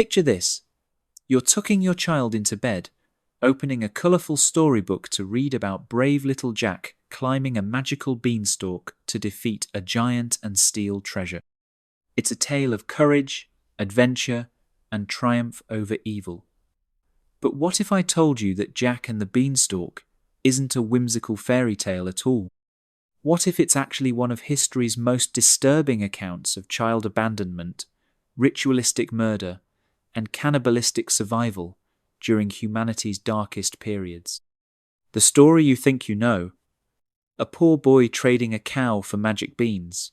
Picture this. You're tucking your child into bed, opening a colourful storybook to read about brave little Jack climbing a magical beanstalk to defeat a giant and steal treasure. It's a tale of courage, adventure, and triumph over evil. But what if I told you that Jack and the Beanstalk isn't a whimsical fairy tale at all? What if it's actually one of history's most disturbing accounts of child abandonment, ritualistic murder, and cannibalistic survival during humanity's darkest periods? The story you think you know, a poor boy trading a cow for magic beans,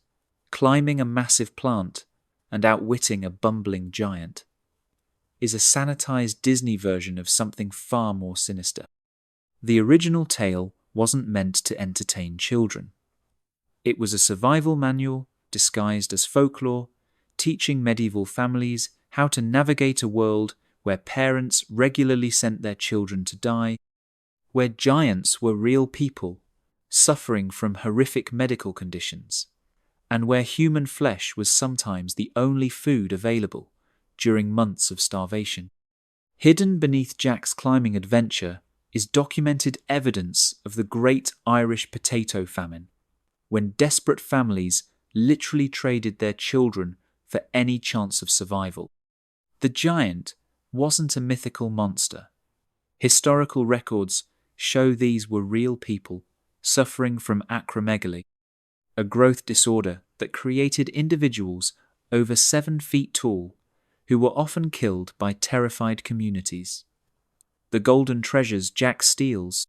climbing a massive plant, and outwitting a bumbling giant, is a sanitized Disney version of something far more sinister. The original tale wasn't meant to entertain children. It was a survival manual disguised as folklore, teaching medieval families how to navigate a world where parents regularly sent their children to die, where giants were real people suffering from horrific medical conditions, and where human flesh was sometimes the only food available during months of starvation. Hidden beneath Jack's climbing adventure is documented evidence of the Great Irish Potato Famine, when desperate families literally traded their children for any chance of survival. The giant wasn't a mythical monster. Historical records show these were real people suffering from acromegaly, a growth disorder that created individuals over 7 feet tall who were often killed by terrified communities. The golden treasures Jack steals,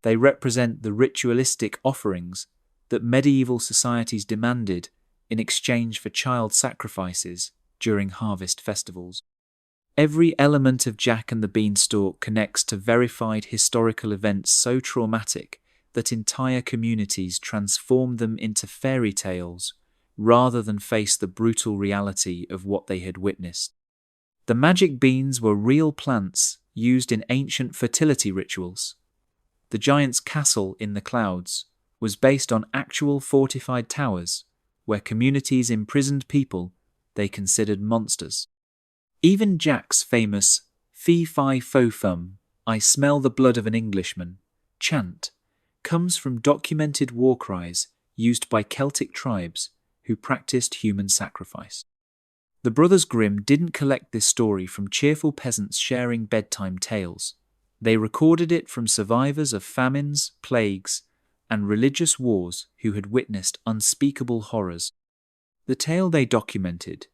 they represent the ritualistic offerings that medieval societies demanded in exchange for child sacrifices during harvest festivals. Every element of Jack and the Beanstalk connects to verified historical events so traumatic that entire communities transformed them into fairy tales rather than face the brutal reality of what they had witnessed. The magic beans were real plants used in ancient fertility rituals. The giant's castle in the clouds was based on actual fortified towers where communities imprisoned people they considered monsters. Even Jack's famous fee-fi-fo-fum, I smell the blood of an Englishman, chant comes from documented war cries used by Celtic tribes who practiced human sacrifice. The Brothers Grimm didn't collect this story from cheerful peasants sharing bedtime tales. They recorded it from survivors of famines, plagues, and religious wars who had witnessed unspeakable horrors. The tale they documented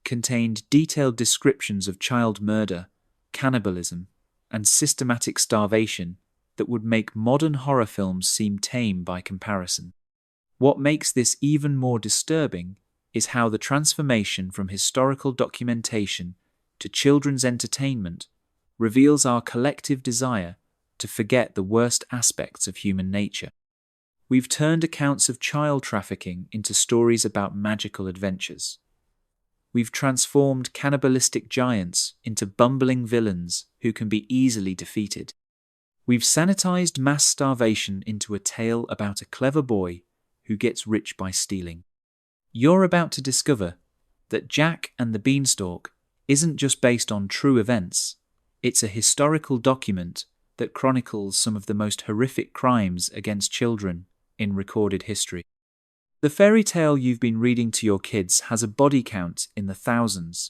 contained detailed descriptions of child murder, cannibalism, and systematic starvation that would make modern horror films seem tame by comparison. What makes this even more disturbing is how the transformation from historical documentation to children's entertainment reveals our collective desire to forget the worst aspects of human nature. We've turned accounts of child trafficking into stories about magical adventures. We've transformed cannibalistic giants into bumbling villains who can be easily defeated. We've sanitized mass starvation into a tale about a clever boy who gets rich by stealing. You're about to discover that Jack and the Beanstalk isn't just based on true events. It's a historical document that chronicles some of the most horrific crimes against children in recorded history. The fairy tale you've been reading to your kids has a body count in the thousands,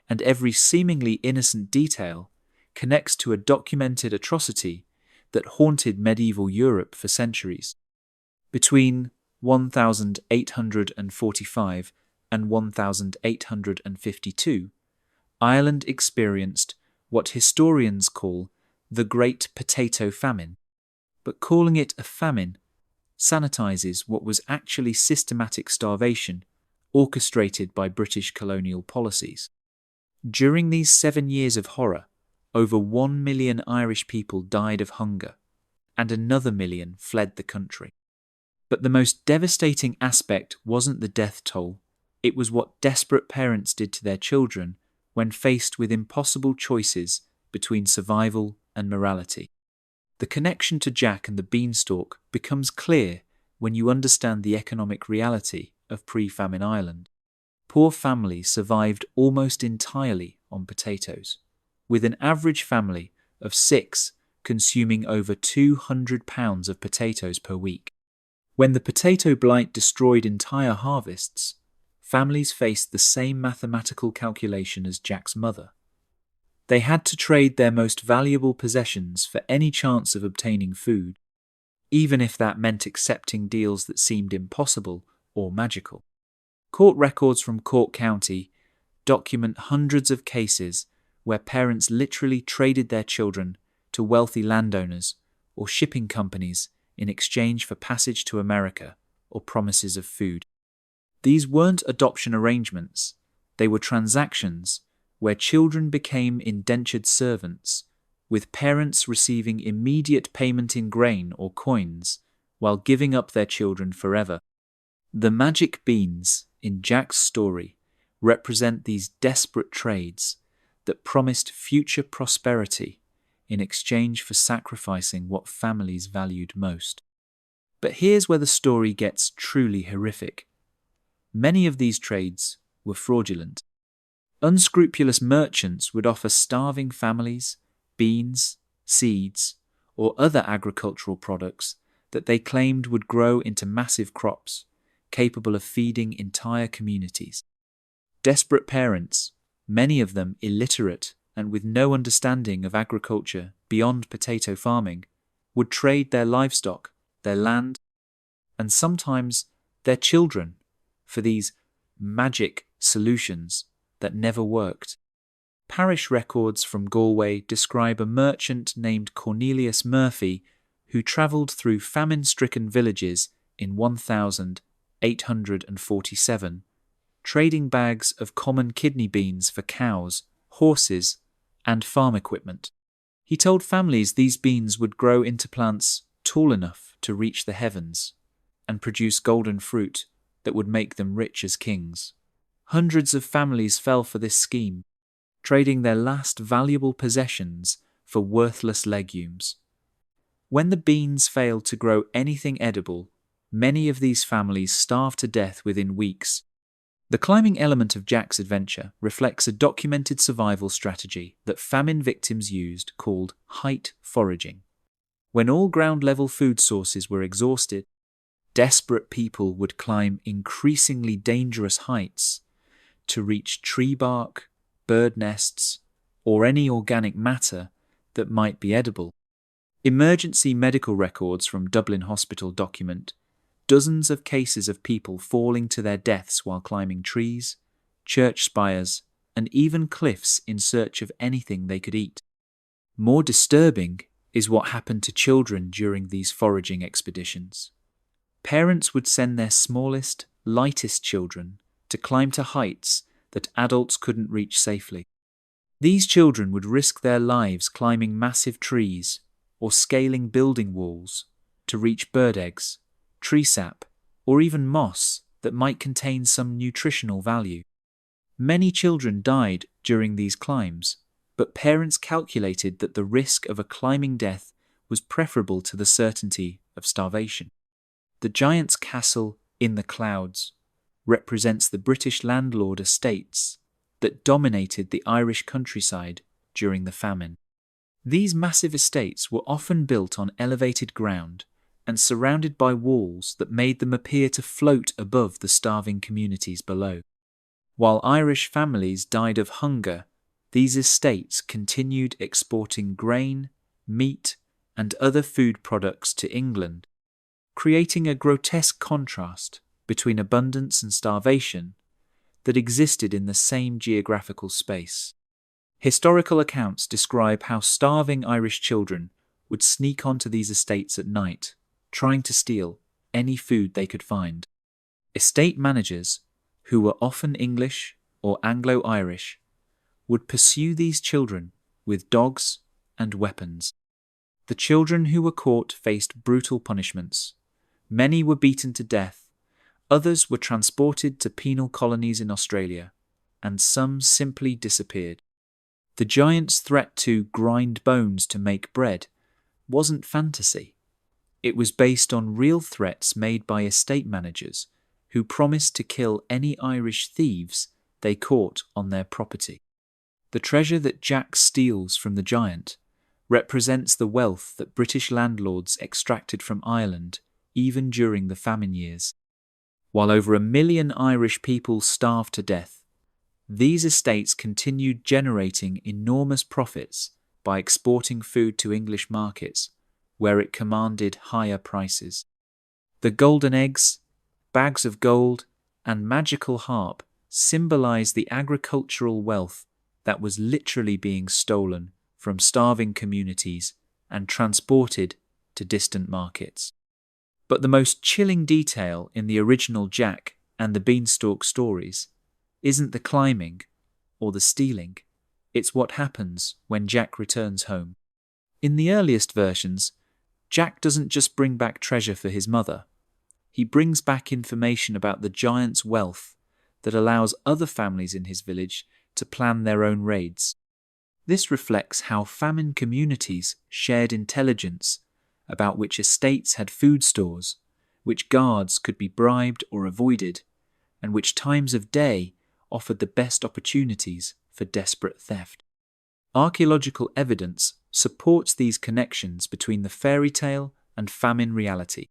and every seemingly innocent detail connects to a documented atrocity that haunted medieval Europe for centuries. Between 1845 and 1852, Ireland experienced what historians call the Great Potato Famine, but calling it a famine sanitizes what was actually systematic starvation orchestrated by British colonial policies. During these 7 years of horror, over 1 million Irish people died of hunger, and another million fled the country. But the most devastating aspect wasn't the death toll, it was what desperate parents did to their children when faced with impossible choices between survival and morality. The connection to Jack and the Beanstalk becomes clear when you understand the economic reality of pre-famine Ireland. Poor families survived almost entirely on potatoes, with an average family of 6 consuming over 200 pounds of potatoes per week. When the potato blight destroyed entire harvests, families faced the same mathematical calculation as Jack's mother. They had to trade their most valuable possessions for any chance of obtaining food, even if that meant accepting deals that seemed impossible or magical. Court records from Cork County document hundreds of cases where parents literally traded their children to wealthy landowners or shipping companies in exchange for passage to America or promises of food. These weren't adoption arrangements, they were transactions where children became indentured servants, with parents receiving immediate payment in grain or coins while giving up their children forever. The magic beans in Jack's story represent these desperate trades that promised future prosperity in exchange for sacrificing what families valued most. But here's where the story gets truly horrific. Many of these trades were fraudulent. Unscrupulous merchants would offer starving families beans, seeds, or other agricultural products that they claimed would grow into massive crops, capable of feeding entire communities. Desperate parents, many of them illiterate and with no understanding of agriculture beyond potato farming, would trade their livestock, their land, and sometimes their children for these magic solutions that never worked. Parish records from Galway describe a merchant named Cornelius Murphy who travelled through famine-stricken villages in 1847, trading bags of common kidney beans for cows, horses, and farm equipment. He told families these beans would grow into plants tall enough to reach the heavens and produce golden fruit that would make them rich as kings. Hundreds of families fell for this scheme, trading their last valuable possessions for worthless legumes. When the beans failed to grow anything edible, many of these families starved to death within weeks. The climbing element of Jack's adventure reflects a documented survival strategy that famine victims used called height foraging. When all ground-level food sources were exhausted, desperate people would climb increasingly dangerous heights to reach tree bark, bird nests, or any organic matter that might be edible. Emergency medical records from Dublin Hospital document dozens of cases of people falling to their deaths while climbing trees, church spires, and even cliffs in search of anything they could eat. More disturbing is what happened to children during these foraging expeditions. Parents would send their smallest, lightest children to climb to heights that adults couldn't reach safely. These children would risk their lives climbing massive trees or scaling building walls to reach bird eggs, tree sap, or even moss that might contain some nutritional value. Many children died during these climbs, but parents calculated that the risk of a climbing death was preferable to the certainty of starvation. The giant's castle in the clouds represents the British landlord estates that dominated the Irish countryside during the famine. These massive estates were often built on elevated ground and surrounded by walls that made them appear to float above the starving communities below. While Irish families died of hunger, these estates continued exporting grain, meat, and other food products to England, creating a grotesque contrast between abundance and starvation that existed in the same geographical space. Historical accounts describe how starving Irish children would sneak onto these estates at night, trying to steal any food they could find. Estate managers, who were often English or Anglo-Irish, would pursue these children with dogs and weapons. The children who were caught faced brutal punishments. Many were beaten to death, others were transported to penal colonies in Australia, and some simply disappeared. The giant's threat to grind bones to make bread wasn't fantasy. It was based on real threats made by estate managers who promised to kill any Irish thieves they caught on their property. The treasure that Jack steals from the giant represents the wealth that British landlords extracted from Ireland even during the famine years. While over 1 million Irish people starved to death, these estates continued generating enormous profits by exporting food to English markets, where it commanded higher prices. The golden eggs, bags of gold, and magical harp symbolize the agricultural wealth that was literally being stolen from starving communities and transported to distant markets. But the most chilling detail in the original Jack and the Beanstalk stories isn't the climbing or the stealing, it's what happens when Jack returns home. In the earliest versions, Jack doesn't just bring back treasure for his mother, he brings back information about the giant's wealth that allows other families in his village to plan their own raids. This reflects how famine communities shared intelligence about which estates had food stores, which guards could be bribed or avoided, and which times of day offered the best opportunities for desperate theft. Archaeological evidence supports these connections between the fairy tale and famine reality.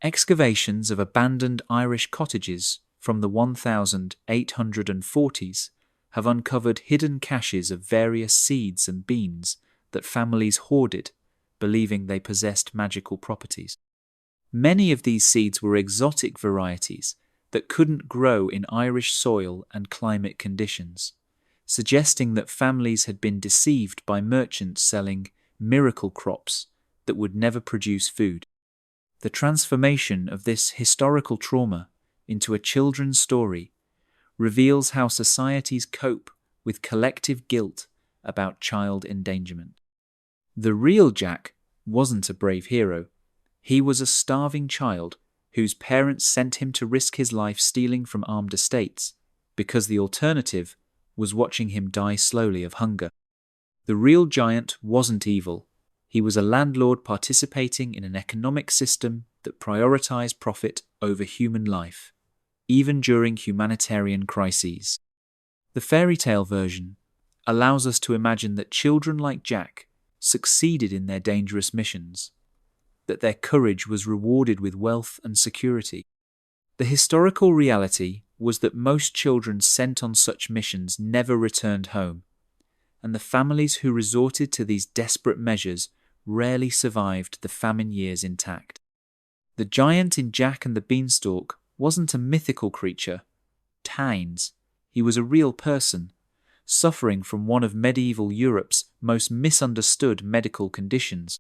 Excavations of abandoned Irish cottages from the 1840s have uncovered hidden caches of various seeds and beans that families hoarded, believing they possessed magical properties. Many of these seeds were exotic varieties that couldn't grow in Irish soil and climate conditions, suggesting that families had been deceived by merchants selling miracle crops that would never produce food. The transformation of this historical trauma into a children's story reveals how societies cope with collective guilt about child endangerment. The real Jack wasn't a brave hero. He was a starving child whose parents sent him to risk his life stealing from armed estates, because the alternative was watching him die slowly of hunger. The real giant wasn't evil. He was a landlord participating in an economic system that prioritized profit over human life, even during humanitarian crises. The fairy tale version allows us to imagine that children like Jack succeeded in their dangerous missions, that their courage was rewarded with wealth and security. The historical reality was that most children sent on such missions never returned home, and the families who resorted to these desperate measures rarely survived the famine years intact. The giant in Jack and the Beanstalk wasn't a mythical creature. Tynes, he was a real person, suffering from one of medieval Europe's most misunderstood medical conditions.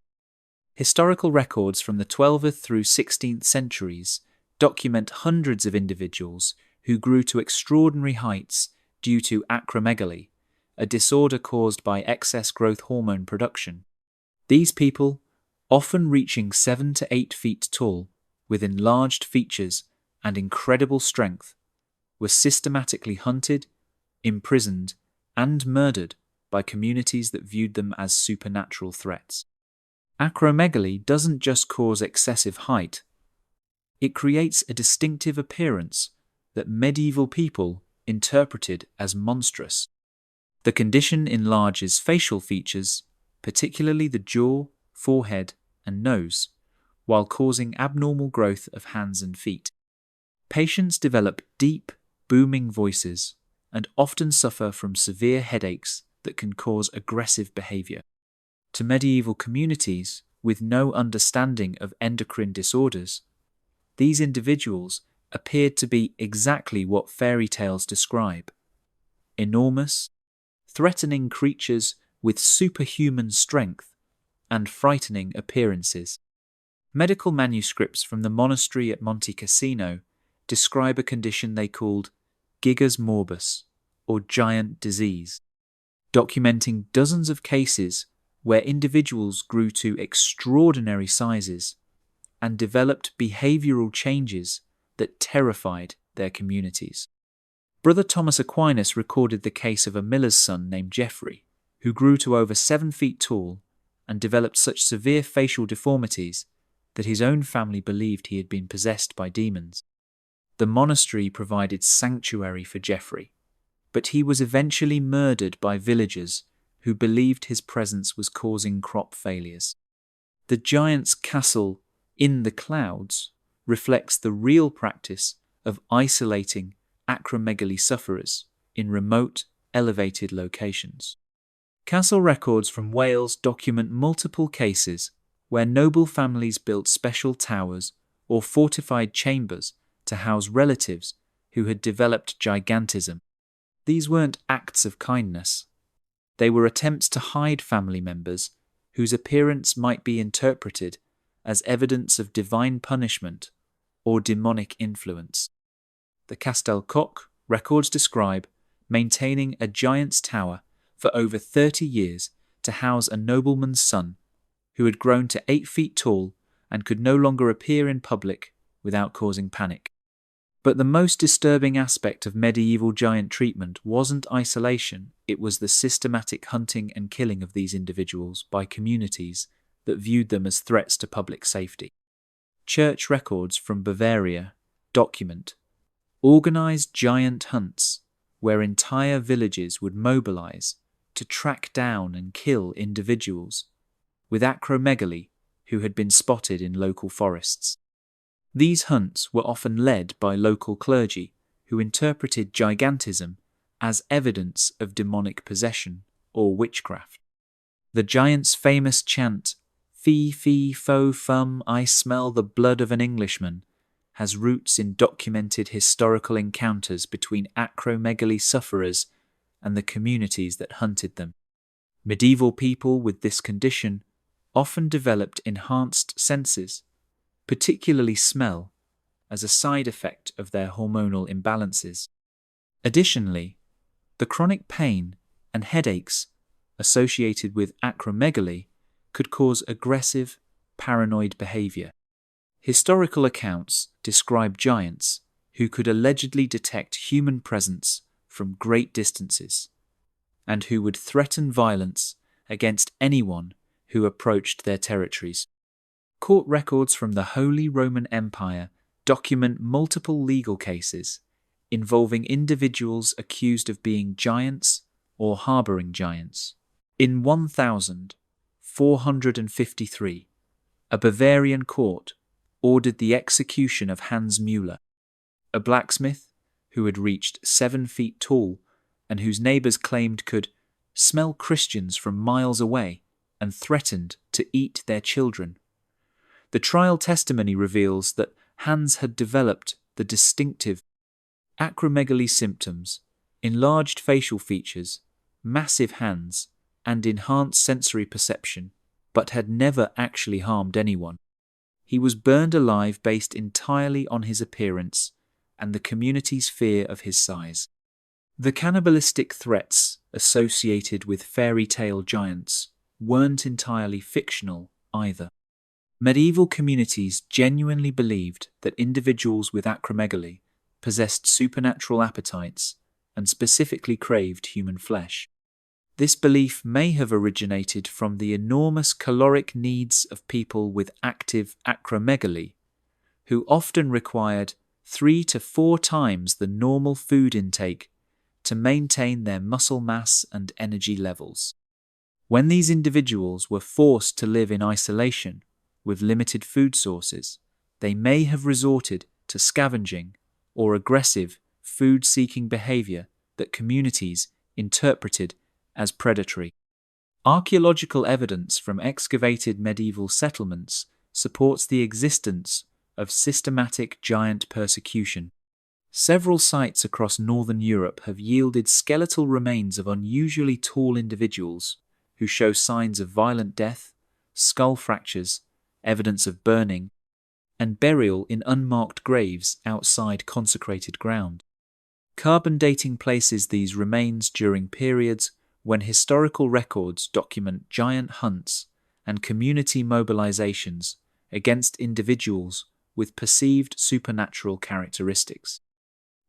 Historical records from the 12th through 16th centuries document hundreds of individuals who grew to extraordinary heights due to acromegaly, a disorder caused by excess growth hormone production. These people, often reaching 7 to 8 feet tall, with enlarged features and incredible strength, were systematically hunted, imprisoned, and murdered by communities that viewed them as supernatural threats. Acromegaly doesn't just cause excessive height, it creates a distinctive appearance that medieval people interpreted as monstrous. The condition enlarges facial features, particularly the jaw, forehead, and nose, while causing abnormal growth of hands and feet. Patients develop deep, booming voices and often suffer from severe headaches that can cause aggressive behavior. To medieval communities with no understanding of endocrine disorders, these individuals appeared to be exactly what fairy tales describe: enormous, threatening creatures with superhuman strength and frightening appearances. Medical manuscripts from the monastery at Monte Cassino describe a condition they called gigas morbus, or giant disease, documenting dozens of cases where individuals grew to extraordinary sizes and developed behavioral changes that terrified their communities. Brother Thomas Aquinas recorded the case of a miller's son named Geoffrey, who grew to over 7 feet tall and developed such severe facial deformities that his own family believed he had been possessed by demons. The monastery provided sanctuary for Geoffrey, but he was eventually murdered by villagers who believed his presence was causing crop failures. The giant's castle in the clouds reflects the real practice of isolating acromegaly sufferers in remote, elevated locations. Castle records from Wales document multiple cases where noble families built special towers or fortified chambers to house relatives who had developed gigantism. These weren't acts of kindness. They were attempts to hide family members whose appearance might be interpreted as evidence of divine punishment or demonic influence. The Castel Coch records describe maintaining a giant's tower for over 30 years to house a nobleman's son who had grown to 8 feet tall and could no longer appear in public without causing panic. But the most disturbing aspect of medieval giant treatment wasn't isolation, it was the systematic hunting and killing of these individuals by communities that viewed them as threats to public safety. Church records from Bavaria document organized giant hunts where entire villages would mobilize to track down and kill individuals with acromegaly who had been spotted in local forests. These hunts were often led by local clergy who interpreted gigantism as evidence of demonic possession or witchcraft. The giant's famous chant, "Fee, fee, fo, fum, I smell the blood of an Englishman," has roots in documented historical encounters between acromegaly sufferers and the communities that hunted them. Medieval people with this condition often developed enhanced senses, particularly smell, as a side effect of their hormonal imbalances. Additionally, the chronic pain and headaches associated with acromegaly could cause aggressive, paranoid behavior. Historical accounts describe giants who could allegedly detect human presence from great distances and who would threaten violence against anyone who approached their territories. Court records from the Holy Roman Empire document multiple legal cases involving individuals accused of being giants or harboring giants. In 1453, a Bavarian court ordered the execution of Hans Müller, a blacksmith who had reached 7 feet tall and whose neighbors claimed could smell Christians from miles away and threatened to eat their children. The trial testimony reveals that Hans had developed the distinctive acromegaly symptoms, enlarged facial features, massive hands, and enhanced sensory perception, but had never actually harmed anyone. He was burned alive based entirely on his appearance and the community's fear of his size. The cannibalistic threats associated with fairy tale giants weren't entirely fictional either. Medieval communities genuinely believed that individuals with acromegaly possessed supernatural appetites and specifically craved human flesh. This belief may have originated from the enormous caloric needs of people with active acromegaly, who often required 3 to 4 times the normal food intake to maintain their muscle mass and energy levels. When these individuals were forced to live in isolation with limited food sources, they may have resorted to scavenging or aggressive food-seeking behavior that communities interpreted as predatory. Archaeological evidence from excavated medieval settlements supports the existence of systematic giant persecution. Several sites across northern Europe have yielded skeletal remains of unusually tall individuals who show signs of violent death, skull fractures, evidence of burning, and burial in unmarked graves outside consecrated ground. Carbon dating places these remains during periods when historical records document giant hunts and community mobilizations against individuals with perceived supernatural characteristics.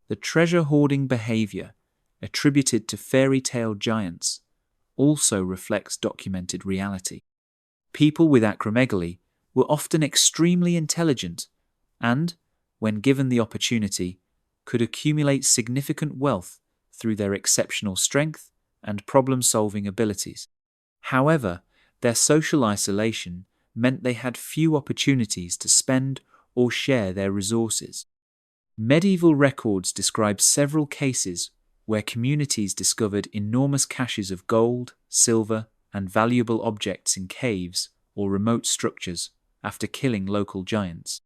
The treasure-hoarding behavior attributed to fairy tale giants also reflects documented reality. People with acromegaly were often extremely intelligent and, when given the opportunity, could accumulate significant wealth through their exceptional strength and problem-solving abilities. However, their social isolation meant they had few opportunities to spend or share their resources. Medieval records describe several cases where communities discovered enormous caches of gold, silver, and valuable objects in caves or remote structures after killing local giants.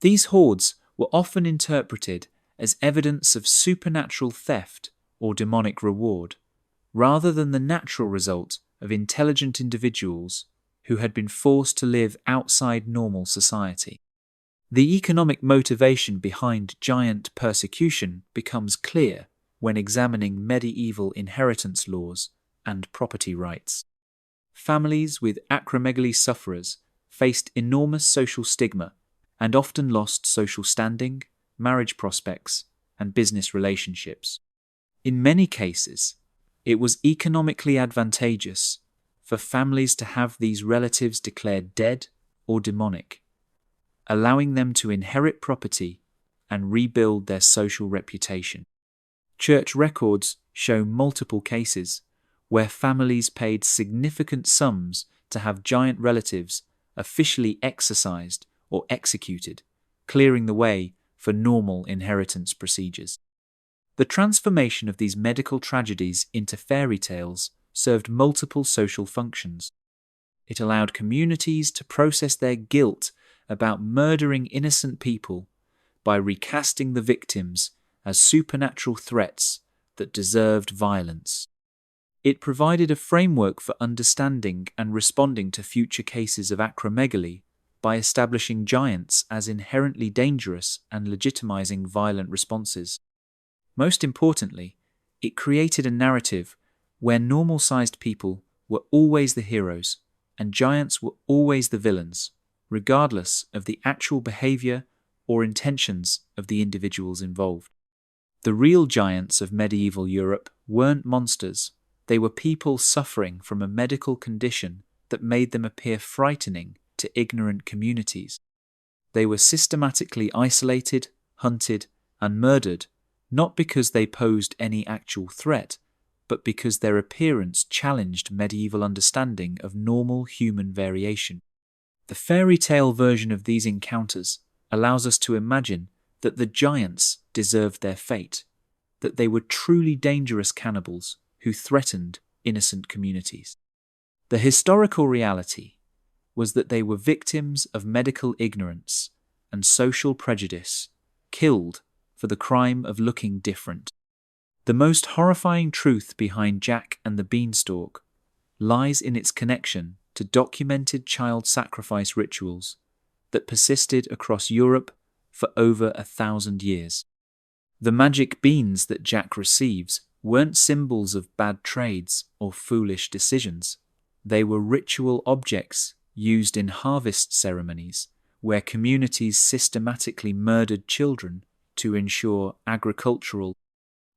These hoards were often interpreted as evidence of supernatural theft or demonic reward, rather than the natural result of intelligent individuals who had been forced to live outside normal society. The economic motivation behind giant persecution becomes clear when examining medieval inheritance laws and property rights. Families with acromegaly sufferers faced enormous social stigma and often lost social standing, marriage prospects, and business relationships. In many cases, it was economically advantageous for families to have these relatives declared dead or demonic, allowing them to inherit property and rebuild their social reputation. Church records show multiple cases where families paid significant sums to have giant relatives officially exorcised or executed, clearing the way for normal inheritance procedures. The transformation of these medical tragedies into fairy tales served multiple social functions. It allowed communities to process their guilt about murdering innocent people by recasting the victims as supernatural threats that deserved violence. It provided a framework for understanding and responding to future cases of acromegaly by establishing giants as inherently dangerous and legitimizing violent responses. Most importantly, it created a narrative where normal-sized people were always the heroes and giants were always the villains, regardless of the actual behavior or intentions of the individuals involved. The real giants of medieval Europe weren't monsters. They were people suffering from a medical condition that made them appear frightening to ignorant communities. They were systematically isolated, hunted, and murdered, not because they posed any actual threat, but because their appearance challenged medieval understanding of normal human variation. The fairy tale version of these encounters allows us to imagine that the giants deserved their fate, that they were truly dangerous cannibals who threatened innocent communities. The historical reality was that they were victims of medical ignorance and social prejudice, killed for the crime of looking different. The most horrifying truth behind Jack and the Beanstalk lies in its connection to documented child sacrifice rituals that persisted across Europe for over 1,000 years. The magic beans that Jack receives weren't symbols of bad trades or foolish decisions. They were ritual objects used in harvest ceremonies where communities systematically murdered children to ensure agricultural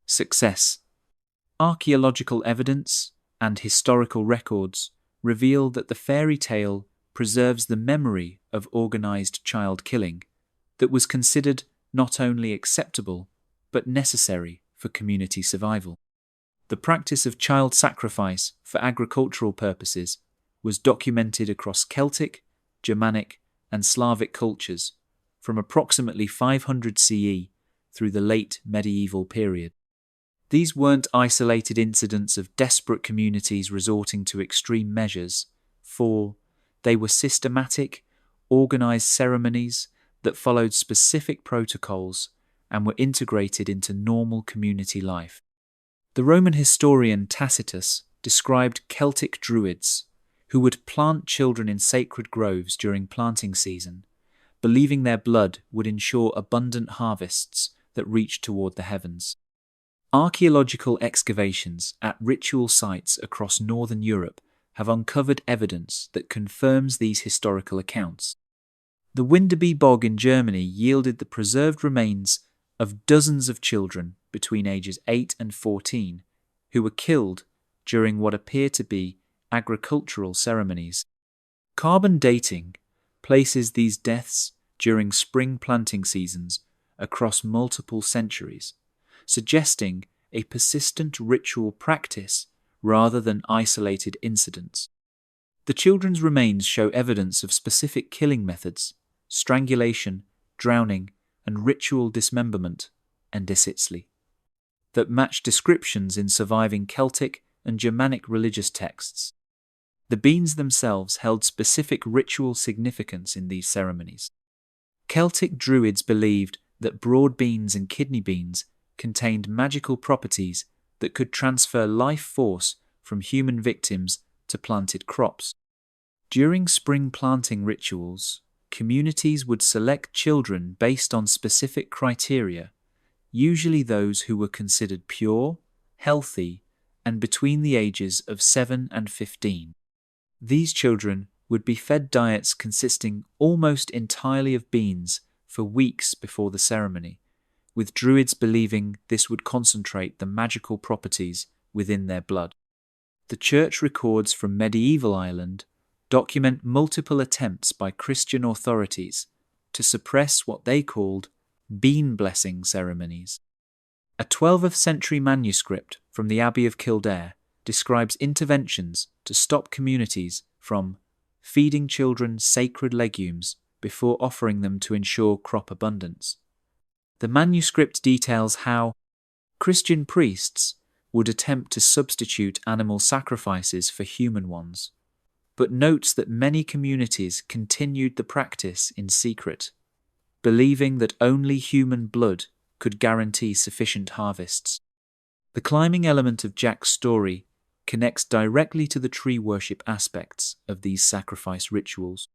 success. Archaeological evidence and historical records reveal that the fairy tale preserves the memory of organized child killing that was considered not only acceptable but necessary for community survival. The practice of child sacrifice for agricultural purposes was documented across Celtic, Germanic, and Slavic cultures from approximately 500 CE through the late medieval period. These weren't isolated incidents of desperate communities resorting to extreme measures, for they were systematic, organized ceremonies that followed specific protocols and were integrated into normal community life. The Roman historian Tacitus described Celtic druids who would plant children in sacred groves during planting season, believing their blood would ensure abundant harvests that reached toward the heavens. Archaeological excavations at ritual sites across northern Europe have uncovered evidence that confirms these historical accounts. The Winterby Bog in Germany yielded the preserved remains of dozens of children between ages 8 and 14 who were killed during what appear to be agricultural ceremonies. Carbon dating places these deaths during spring planting seasons across multiple centuries, suggesting a persistent ritual practice rather than isolated incidents. The children's remains show evidence of specific killing methods, strangulation, drowning, and ritual dismemberment, endisitsli, that match descriptions in surviving Celtic and Germanic religious texts. The beans themselves held specific ritual significance in these ceremonies. Celtic druids believed that broad beans and kidney beans contained magical properties that could transfer life force from human victims to planted crops. During spring planting rituals, communities would select children based on specific criteria, usually those who were considered pure, healthy, and between the ages of 7 and 15. These children would be fed diets consisting almost entirely of beans for weeks before the ceremony, with druids believing this would concentrate the magical properties within their blood. The church records from medieval Ireland document multiple attempts by Christian authorities to suppress what they called bean blessing ceremonies. A 12th century manuscript from the Abbey of Kildare describes interventions to stop communities from feeding children sacred legumes before offering them to ensure crop abundance. The manuscript details how Christian priests would attempt to substitute animal sacrifices for human ones, but notes that many communities continued the practice in secret, believing that only human blood could guarantee sufficient harvests. The climbing element of Jack's story connects directly to the tree worship aspects of these sacrifice rituals.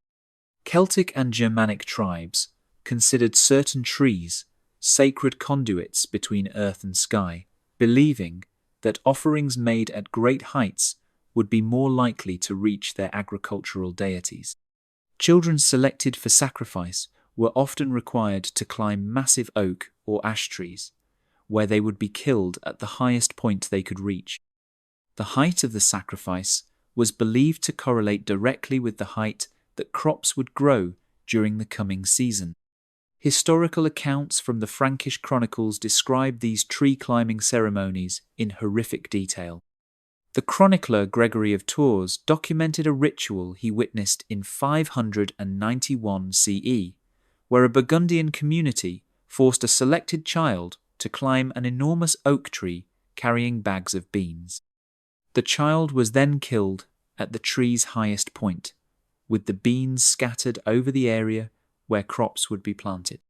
Celtic and Germanic tribes considered certain trees sacred conduits between earth and sky, believing that offerings made at great heights would be more likely to reach their agricultural deities. Children selected for sacrifice were often required to climb massive oak or ash trees, where they would be killed at the highest point they could reach. The height of the sacrifice was believed to correlate directly with the height that crops would grow during the coming season. Historical accounts from the Frankish chronicles describe these tree-climbing ceremonies in horrific detail. The chronicler Gregory of Tours documented a ritual he witnessed in 591 CE, where a Burgundian community forced a selected child to climb an enormous oak tree carrying bags of beans. The child was then killed at the tree's highest point, with the beans scattered over the area where crops would be planted.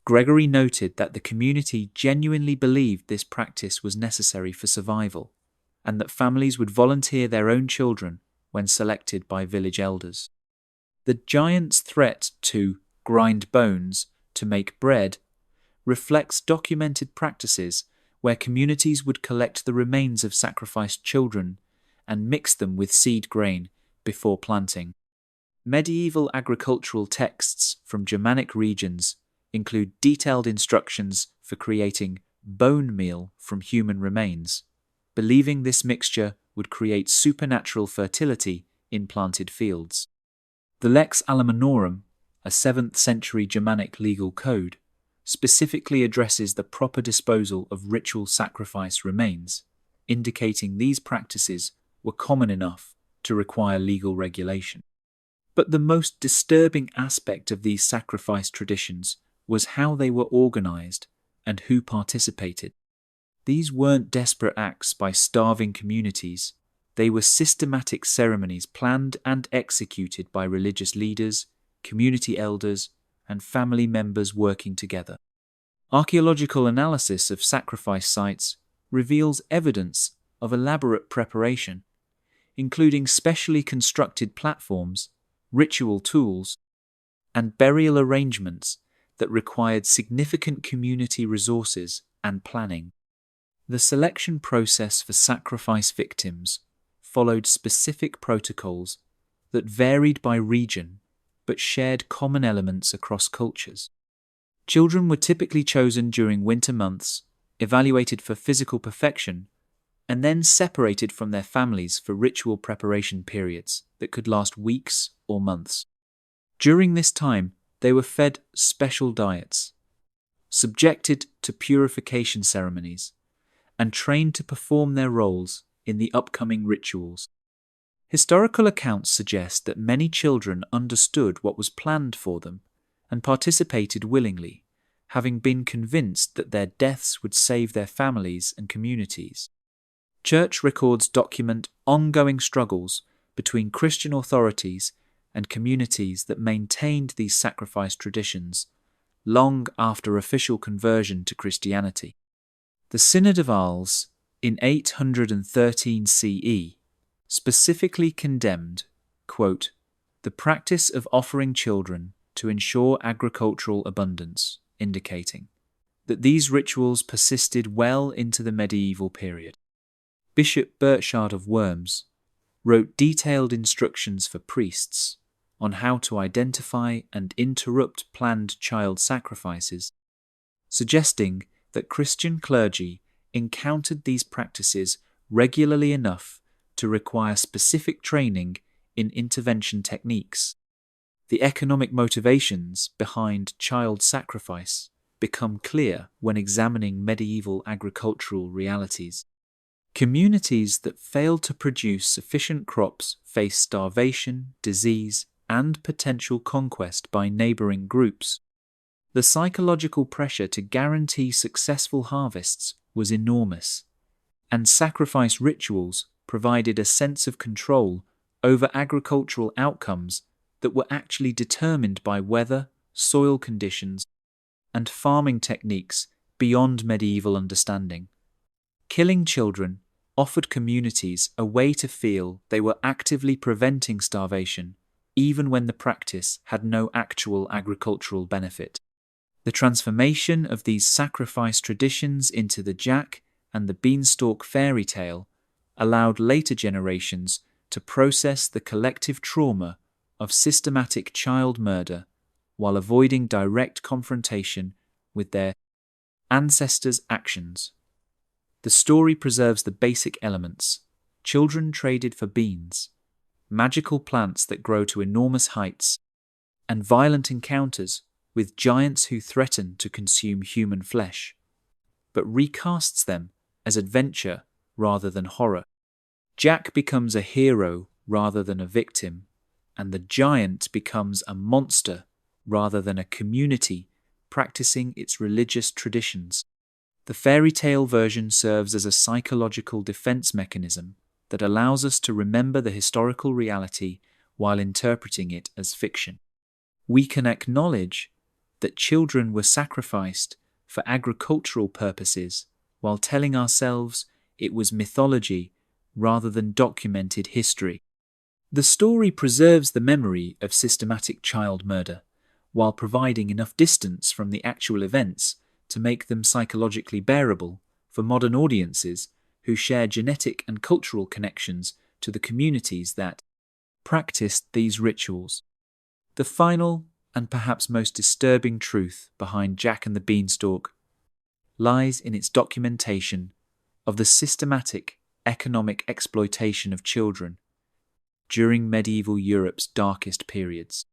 Gregory noted that the community genuinely believed this practice was necessary for survival, and that families would volunteer their own children when selected by village elders. The giant's threat to grind bones to make bread reflects documented practices where communities would collect the remains of sacrificed children and mix them with seed grain before planting. Medieval agricultural texts from Germanic regions include detailed instructions for creating bone meal from human remains, believing this mixture would create supernatural fertility in planted fields. The Lex Alamanorum, a 7th century Germanic legal code, specifically addresses the proper disposal of ritual sacrifice remains, indicating these practices were common enough to require legal regulation. But the most disturbing aspect of these sacrifice traditions was how they were organized and who participated. These weren't desperate acts by starving communities. They were systematic ceremonies planned and executed by religious leaders, community elders, and family members working together. Archaeological analysis of sacrifice sites reveals evidence of elaborate preparation, including specially constructed platforms, ritual tools, and burial arrangements that required significant community resources and planning. The selection process for sacrifice victims followed specific protocols that varied by region but shared common elements across cultures. Children were typically chosen during winter months, evaluated for physical perfection, and then separated from their families for ritual preparation periods that could last weeks or months. During this time, they were fed special diets, subjected to purification ceremonies, and trained to perform their roles in the upcoming rituals. Historical accounts suggest that many children understood what was planned for them and participated willingly, having been convinced that their deaths would save their families and communities. Church records document ongoing struggles between Christian authorities and communities that maintained these sacrifice traditions long after official conversion to Christianity. The Synod of Arles, in 813 CE, specifically condemned, quote, the practice of offering children to ensure agricultural abundance, indicating that these rituals persisted well into the medieval period. Bishop Burchard of Worms wrote detailed instructions for priests on how to identify and interrupt planned child sacrifices, suggesting that Christian clergy encountered these practices regularly enough to require specific training in intervention techniques. The economic motivations behind child sacrifice become clear when examining medieval agricultural realities. Communities that failed to produce sufficient crops faced starvation, disease, and potential conquest by neighboring groups. The psychological pressure to guarantee successful harvests was enormous, and sacrifice rituals provided a sense of control over agricultural outcomes that were actually determined by weather, soil conditions, and farming techniques beyond medieval understanding. Killing children offered communities a way to feel they were actively preventing starvation, even when the practice had no actual agricultural benefit. The transformation of these sacrifice traditions into the Jack and the Beanstalk fairy tale allowed later generations to process the collective trauma of systematic child murder while avoiding direct confrontation with their ancestors' actions. The story preserves the basic elements: children traded for beans, magical plants that grow to enormous heights, and violent encounters with giants who threaten to consume human flesh, but recasts them as adventure rather than horror. Jack becomes a hero rather than a victim, and the giant becomes a monster rather than a community practicing its religious traditions. The fairy tale version serves as a psychological defense mechanism that allows us to remember the historical reality while interpreting it as fiction. We can acknowledge that children were sacrificed for agricultural purposes while telling ourselves it was mythology rather than documented history. The story preserves the memory of systematic child murder while providing enough distance from the actual events to make them psychologically bearable for modern audiences who share genetic and cultural connections to the communities that practiced these rituals. The final and perhaps most disturbing truth behind Jack and the Beanstalk lies in its documentation of the systematic economic exploitation of children during medieval Europe's darkest periods.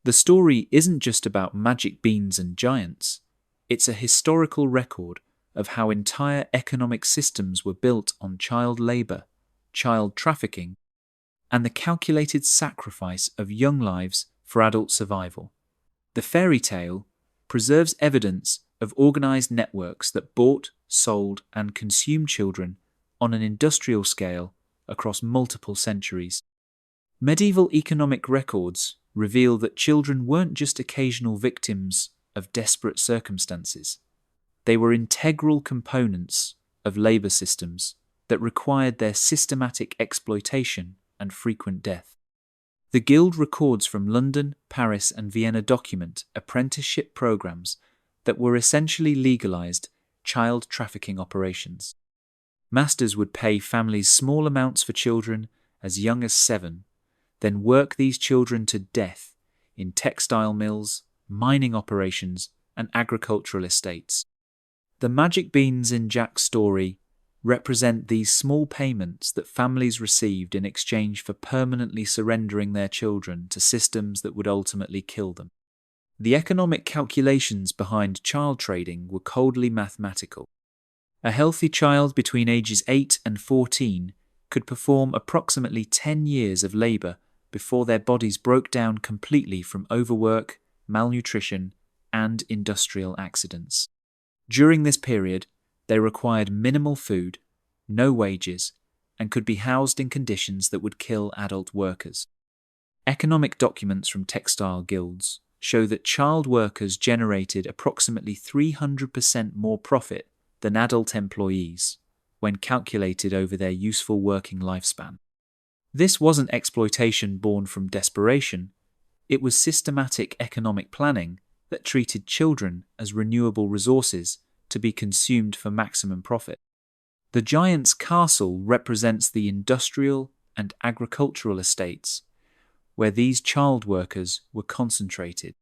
The story isn't just about magic beans and giants. It's a historical record of how entire economic systems were built on child labour, child trafficking, and the calculated sacrifice of young lives for adult survival. The fairy tale preserves evidence of organised networks that bought, sold, and consumed children on an industrial scale across multiple centuries. Medieval economic records reveal that children weren't just occasional victims of desperate circumstances. They were integral components of labour systems that required their systematic exploitation and frequent death. The Guild records from London, Paris, and Vienna document apprenticeship programs that were essentially legalised child trafficking operations. Masters would pay families small amounts for children as young as 7, then work these children to death in textile mills, mining operations, and agricultural estates. The magic beans in Jack's story represent these small payments that families received in exchange for permanently surrendering their children to systems that would ultimately kill them. The economic calculations behind child trading were coldly mathematical. A healthy child between ages 8 and 14 could perform approximately 10 years of labor before their bodies broke down completely from overwork, malnutrition, and industrial accidents. During this period, they required minimal food, no wages, and could be housed in conditions that would kill adult workers. Economic documents from textile guilds show that child workers generated approximately 300% more profit than adult employees when calculated over their useful working lifespan. This wasn't exploitation born from desperation, it was systematic economic planning that treated children as renewable resources to be consumed for maximum profit. The giant's castle represents the industrial and agricultural estates where these child workers were concentrated.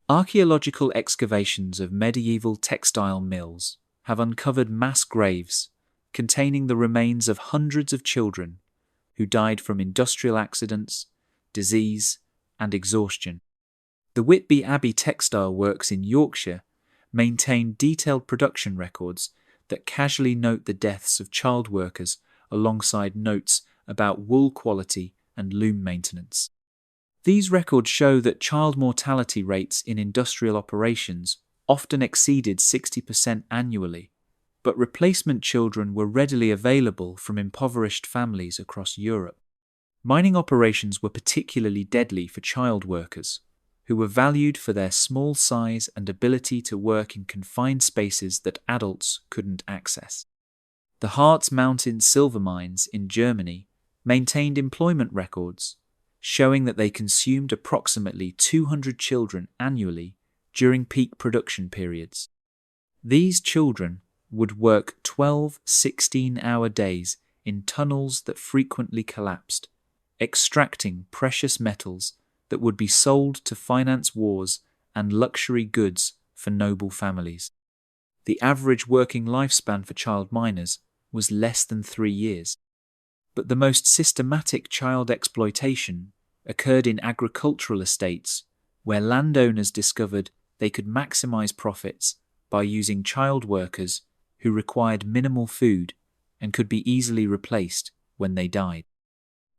Archaeological excavations of medieval textile mills have uncovered mass graves containing the remains of hundreds of children who died from industrial accidents, disease, and exhaustion. The Whitby Abbey Textile Works in Yorkshire maintain detailed production records that casually note the deaths of child workers alongside notes about wool quality and loom maintenance. These records show that child mortality rates in industrial operations often exceeded 60% annually, but replacement children were readily available from impoverished families across Europe. Mining operations were particularly deadly for child workers, who were valued for their small size and ability to work in confined spaces that adults couldn't access. The Harz Mountain silver mines in Germany maintained employment records showing that they consumed approximately 200 children annually during peak production periods. These children would work 12 16-hour days in tunnels that frequently collapsed, extracting precious metals that would be sold to finance wars and luxury goods for noble families. The average working lifespan for child miners was less than 3 years. But the most systematic child exploitation occurred in agricultural estates, where landowners discovered they could maximize profits by using child workers who required minimal food and could be easily replaced when they died.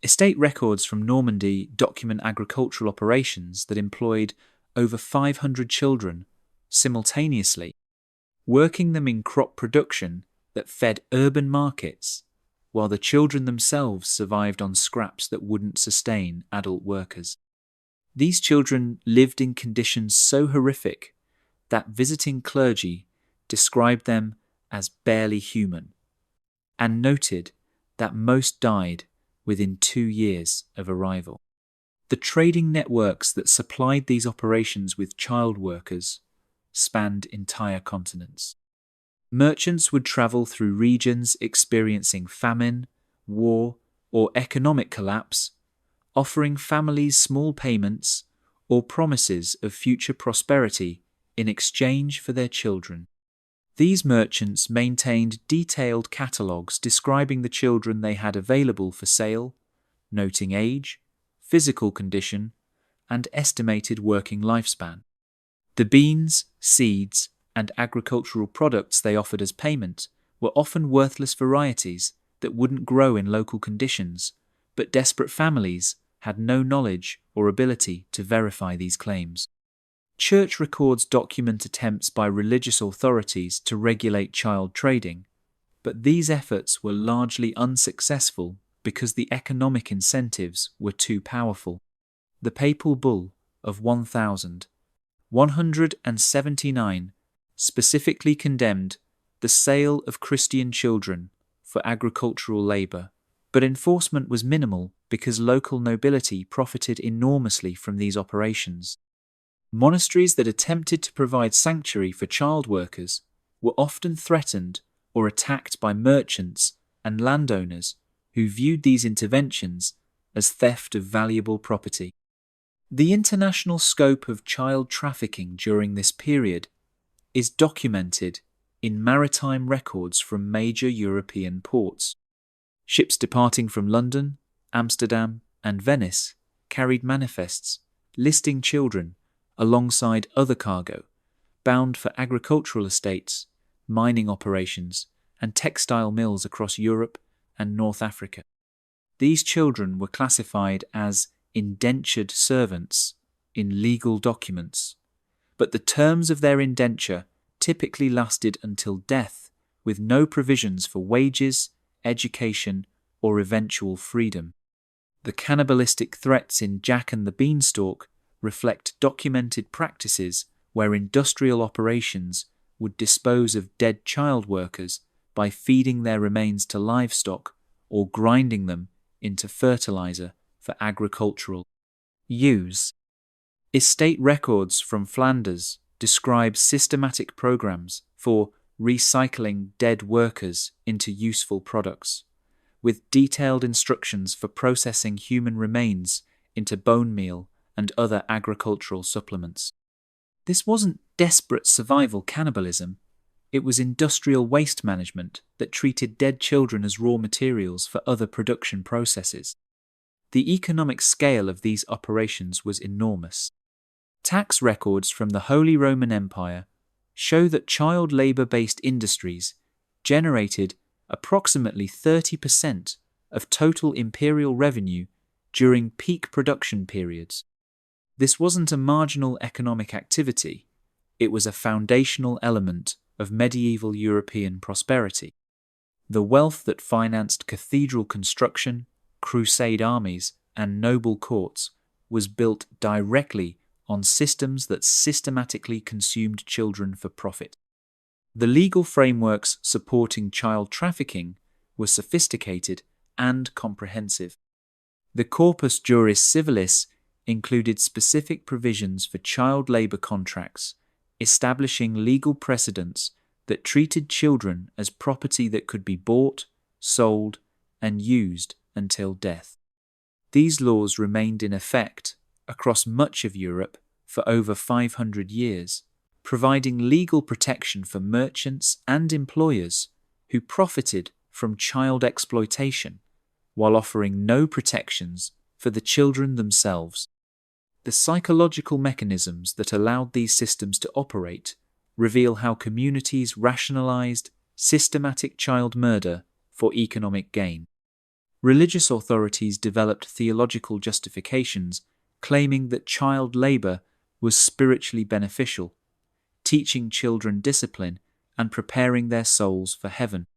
Estate records from Normandy document agricultural operations that employed over 500 children simultaneously, working them in crop production that fed urban markets, while the children themselves survived on scraps that wouldn't sustain adult workers. These children lived in conditions so horrific that visiting clergy described them as barely human, and noted that most died within 2 years of arrival. The trading networks that supplied these operations with child workers spanned entire continents. Merchants would travel through regions experiencing famine, war, or economic collapse, offering families small payments or promises of future prosperity in exchange for their children. These merchants maintained detailed catalogues describing the children they had available for sale, noting age, physical condition, and estimated working lifespan. The beans, seeds, and agricultural products they offered as payment were often worthless varieties that wouldn't grow in local conditions, but desperate families had no knowledge or ability to verify these claims. Church records document attempts by religious authorities to regulate child trading, but these efforts were largely unsuccessful because the economic incentives were too powerful. The papal bull of 1179 specifically condemned the sale of Christian children for agricultural labour, but enforcement was minimal because local nobility profited enormously from these operations. Monasteries that attempted to provide sanctuary for child workers were often threatened or attacked by merchants and landowners who viewed these interventions as theft of valuable property. The international scope of child trafficking during this period is documented in maritime records from major European ports. Ships departing from London, Amsterdam, and Venice carried manifests listing children alongside other cargo bound for agricultural estates, mining operations, and textile mills across Europe and North Africa. These children were classified as indentured servants in legal documents, but the terms of their indenture typically lasted until death, with no provisions for wages, education, or eventual freedom. The cannibalistic threats in Jack and the Beanstalk reflect documented practices where industrial operations would dispose of dead child workers by feeding their remains to livestock or grinding them into fertilizer for agricultural use. Estate records from Flanders describe systematic programs for recycling dead workers into useful products, with detailed instructions for processing human remains into bone meal and other agricultural supplements. This wasn't desperate survival cannibalism, it was industrial waste management that treated dead children as raw materials for other production processes. The economic scale of these operations was enormous. Tax records from the Holy Roman Empire show that child labour-based industries generated approximately 30% of total imperial revenue during peak production periods. This wasn't a marginal economic activity, it was a foundational element of medieval European prosperity. The wealth that financed cathedral construction, crusade armies, and noble courts was built directly on systems that systematically consumed children for profit. The legal frameworks supporting child trafficking were sophisticated and comprehensive. The Corpus Juris Civilis included specific provisions for child labour contracts, establishing legal precedents that treated children as property that could be bought, sold, and used until death. These laws remained in effect across much of Europe for over 500 years, providing legal protection for merchants and employers who profited from child exploitation, while offering no protections for the children themselves. The psychological mechanisms that allowed these systems to operate reveal how communities rationalized systematic child murder for economic gain. Religious authorities developed theological justifications claiming that child labor was spiritually beneficial, teaching children discipline and preparing their souls for heaven.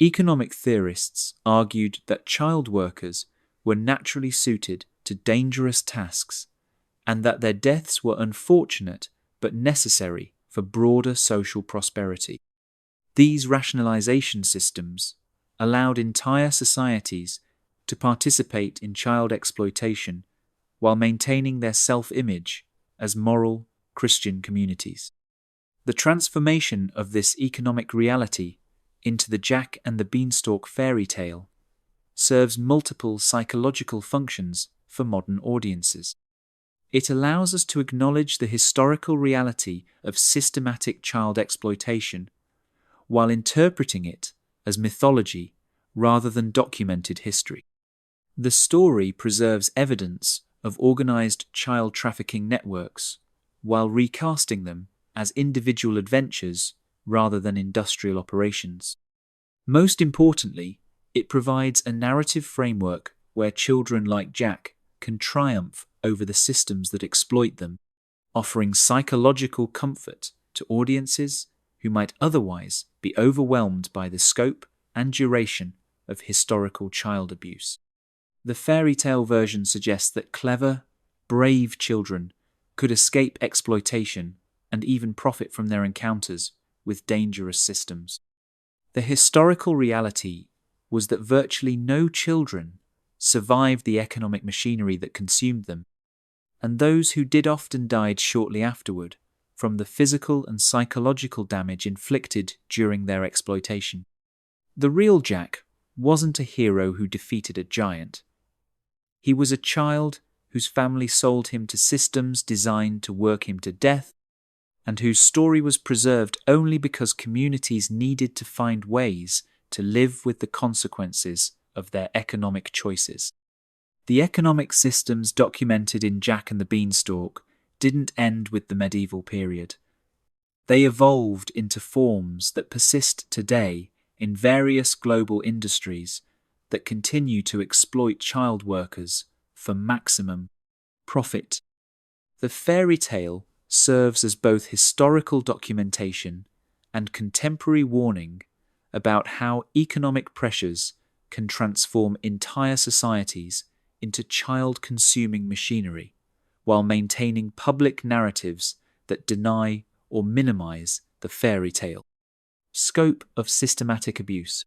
Economic theorists argued that child workers were naturally suited to dangerous tasks and that their deaths were unfortunate but necessary for broader social prosperity. These rationalization systems allowed entire societies to participate in child exploitation while maintaining their self-image as moral Christian communities. The transformation of this economic reality into the Jack and the Beanstalk fairy tale serves multiple psychological functions for modern audiences. It allows us to acknowledge the historical reality of systematic child exploitation while interpreting it as mythology rather than documented history. The story preserves evidence of organized child trafficking networks while recasting them as individual adventures rather than industrial operations. Most importantly, it provides a narrative framework where children like Jack can triumph over the systems that exploit them, offering psychological comfort to audiences who might otherwise be overwhelmed by the scope and duration of historical child abuse. The fairy tale version suggests that clever, brave children could escape exploitation and even profit from their encounters with dangerous systems. The historical reality was that virtually no children survived the economic machinery that consumed them, and those who did often died shortly afterward from the physical and psychological damage inflicted during their exploitation. The real Jack wasn't a hero who defeated a giant. He was a child whose family sold him to systems designed to work him to death, and whose story was preserved only because communities needed to find ways to live with the consequences of their economic choices. The economic systems documented in Jack and the Beanstalk didn't end with the medieval period. They evolved into forms that persist today in various global industries that continue to exploit child workers for maximum profit. The fairy tale serves as both historical documentation and contemporary warning about how economic pressures can transform entire societies into child-consuming machinery, while maintaining public narratives that deny or minimize the fairy tale. Scope of systematic abuse.